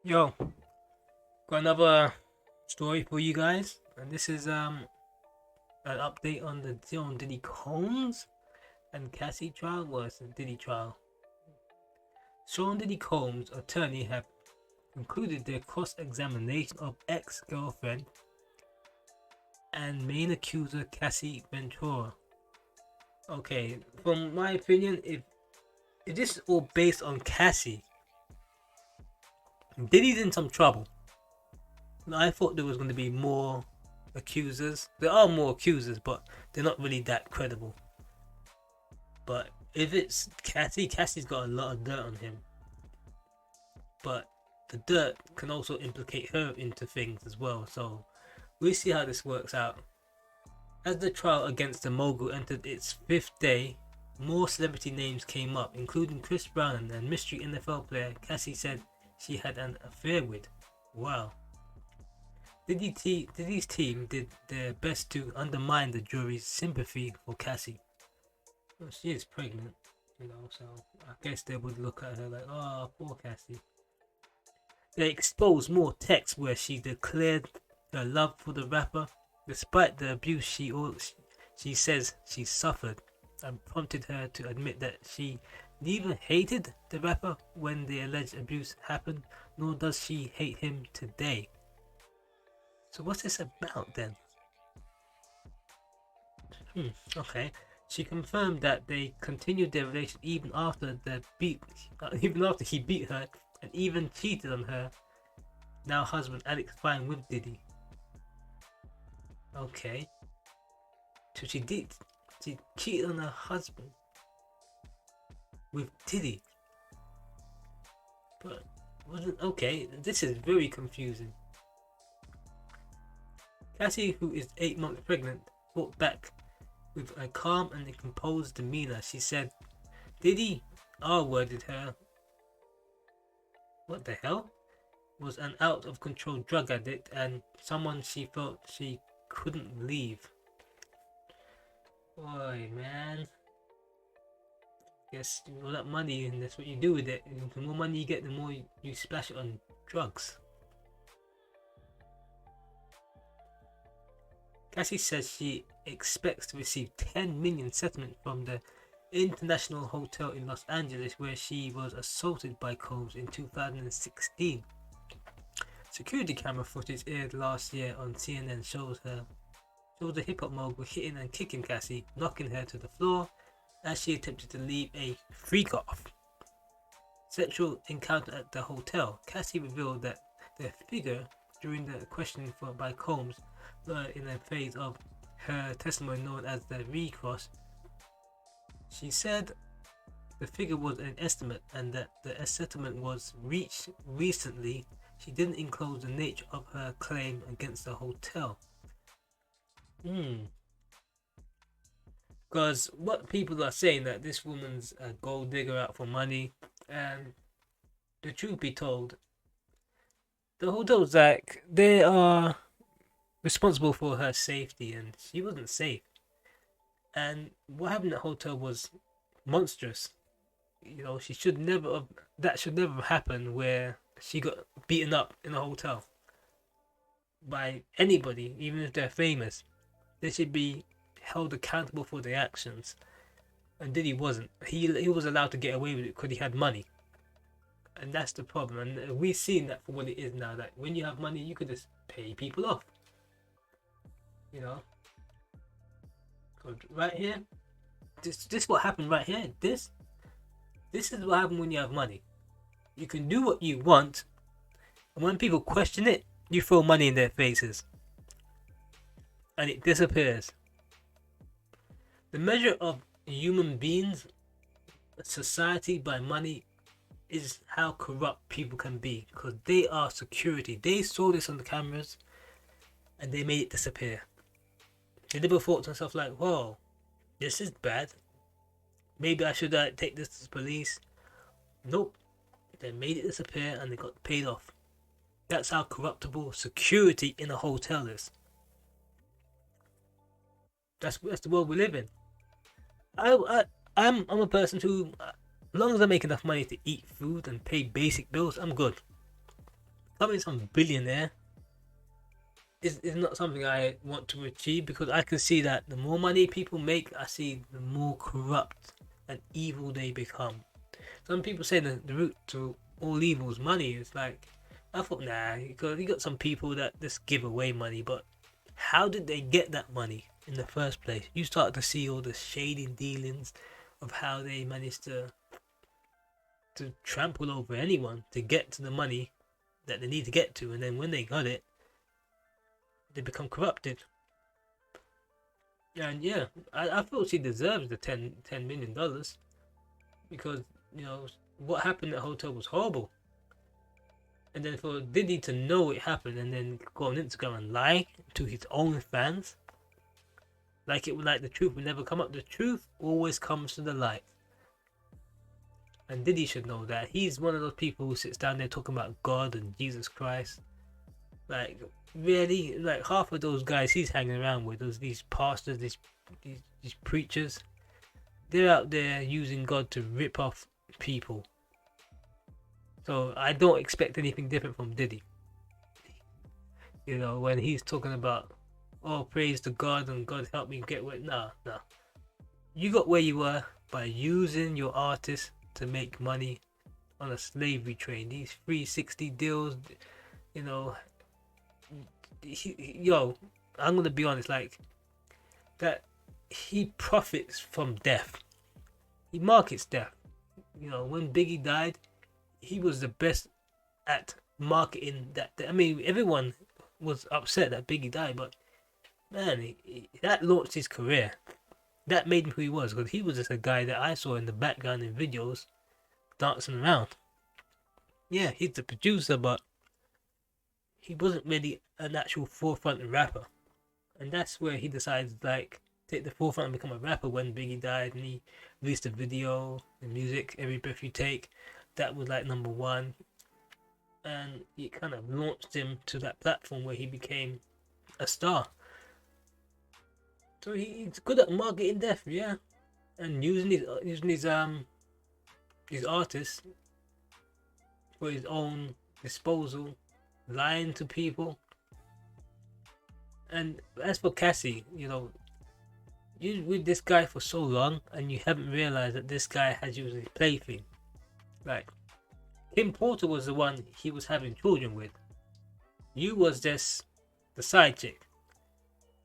Yo, got another story for you guys, and this is an update on the John Diddy Combs and Cassie trial. Was the Diddy trial? Sean Diddy Combs' attorney have concluded their cross-examination of ex-girlfriend and main accuser Cassie Ventura. Okay, from my opinion, if this is all based on Cassie, Diddy's in some trouble. I thought there was going to be more accusers. There are more accusers, but they're not really that credible. But if it's Cassie, Cassie's got a lot of dirt on him. But the dirt can also implicate her into things as well. So we'll see how this works out. As the trial against the mogul entered its fifth day, more celebrity names came up, including Chris Brown and mystery NFL player Cassie said she had an affair with. Wow. Diddy's team did their best to undermine the jury's sympathy for Cassie. Well, she is pregnant, so I guess they would look at her like, oh, poor Cassie. They exposed more texts where she declared her love for the rapper, despite the abuse she says she suffered, and prompted her to admit that she neither hated the rapper when the alleged abuse happened, nor does she hate him today. So what's this about then? Okay. She confirmed that they continued their relation even after he beat her and even cheated on her now husband Alex Fine with Diddy. Okay. So she cheated on her husband with Diddy. But wasn't okay, this is very confusing. Cassie, who is 8 months pregnant, fought back with a calm and composed demeanor. She said Diddy R-worded her. What the hell? Was an out of control drug addict and someone she felt she couldn't leave. Boy, man. Guess all that money and that's what you do with it. The more money you get, the more you splash it on drugs. Cassie says she expects to receive 10 million settlement from the International Hotel in Los Angeles where she was assaulted by Combs in 2016. Security camera footage aired last year on CNN shows the hip-hop mogul hitting and kicking Cassie, knocking her to the floor as she attempted to leave a freak-off. Sexual encounter at the hotel. Cassie revealed that the figure during the questioning by Combs in a phase of her testimony known as the recross. She said the figure was an estimate and that the settlement was reached recently. She didn't enclose the nature of her claim against the hotel. Because what people are saying that this woman's a gold digger out for money, and the truth be told, the hotel's like they are responsible for her safety, and she wasn't safe. And what happened at the hotel was monstrous. She should never have. That should never have happened. Where she got beaten up in a hotel by anybody, even if they're famous. They should be held accountable for their actions. And Diddy wasn't. He was allowed to get away with it because he had money. And that's the problem. And we've seen that for what it is now. That when you have money, you could just pay people off. Right here, this what happened right here. This is what happened when you have money. You can do what you want, and when people question it, you throw money in their faces, and it disappears. The measure of human beings, society by money, is how corrupt people can be, because they are security. They saw this on the cameras, and they made it disappear. They never thought to themselves like, whoa, this is bad. Maybe I should take this to the police. Nope. They made it disappear and they got paid off. That's how corruptible security in a hotel is. That's the world we live in. I'm a person who, as long as I make enough money to eat food and pay basic bills, I'm good. becoming some billionaire is not something I want to achieve, because I can see that the more money people make, I see the more corrupt and evil they become. Some people say that the root to all evil is money. It's like, I thought, nah, you got some people that just give away money, but how did they get that money in the first place? You start to see all the shady dealings of how they managed to trample over anyone to get to the money that they need to get to, and then when they got it, they become corrupted. And yeah, I feel she deserves the $10 million, because what happened at the hotel was horrible. And then for Diddy to know it happened and then go on Instagram and lie to his own fans, like the truth would never come up. The truth always comes to the light. And Diddy should know that. He's one of those people who sits down there talking about God and Jesus Christ. Like, really, like half of those guys he's hanging around with, these pastors, these preachers, they're out there using God to rip off people. So I don't expect anything different from Diddy. When he's talking about, oh, praise to God and God help me get where. Nah. You got where you were by using your artists to make money on a slavery train. These 360 deals, I'm gonna be honest, like that. He profits from death. He markets death. When Biggie died, he was the best at marketing that. I mean, everyone was upset that Biggie died, but man, that launched his career. That made him who he was, because he was just a guy that I saw in the background in videos dancing around. Yeah, he's the producer, but he wasn't really an actual forefront rapper. And that's where he decided to take the forefront and become a rapper when Biggie died, and he released a video, the music, Every Breath You Take. That was like number one. And it kind of launched him to that platform where he became a star. So he's good at marketing death, yeah, and using his artists for his own disposal, lying to people. And as for Cassie, you with this guy for so long, and you haven't realized that this guy has used his plaything. Like, Kim Porter was the one he was having children with. You was just the side chick,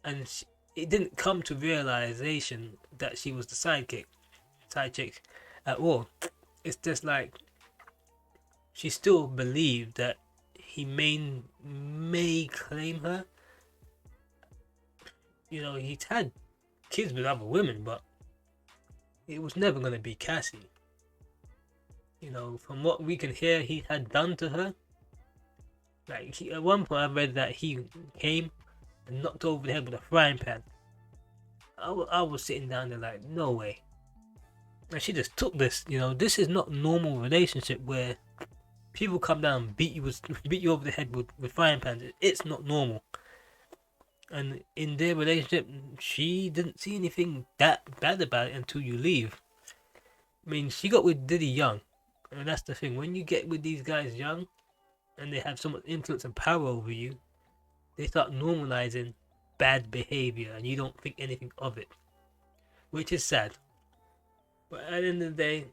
and it didn't come to realization that she was the side chick at all. It's just like she still believed that he may claim her. He's had kids with other women, but it was never gonna be Cassie. From what we can hear, he had done to her. Like, at one point, I read that he came and knocked her over the head with a frying pan. I was sitting down there like, no way. And she just took this. This is not normal relationship where people come down and beat you over the head with frying pans. It's not normal. And in their relationship, she didn't see anything that bad about it until you leave. I mean, she got with Diddy young. And that's the thing. When you get with these guys young, and they have so much influence and power over you, they start normalizing bad behavior, and you don't think anything of it, which is sad. But at the end of the day,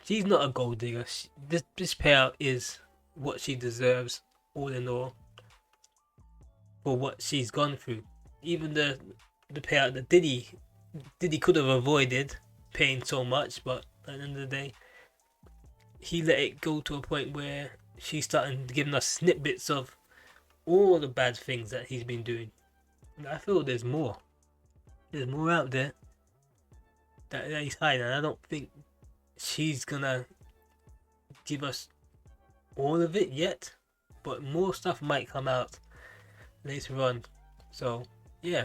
she's not a gold digger. This payout is what she deserves, all in all, for what she's gone through. Even the payout that Diddy could have avoided paying so much, but at the end of the day, he let it go to a point where she's starting giving us snippets of all the bad things that he's been doing. And I feel there's more. There's more out there that he's hiding, and I don't think she's gonna give us all of it yet, but more stuff might come out later on. So yeah,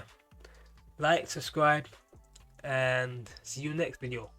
like, subscribe, and see you next video.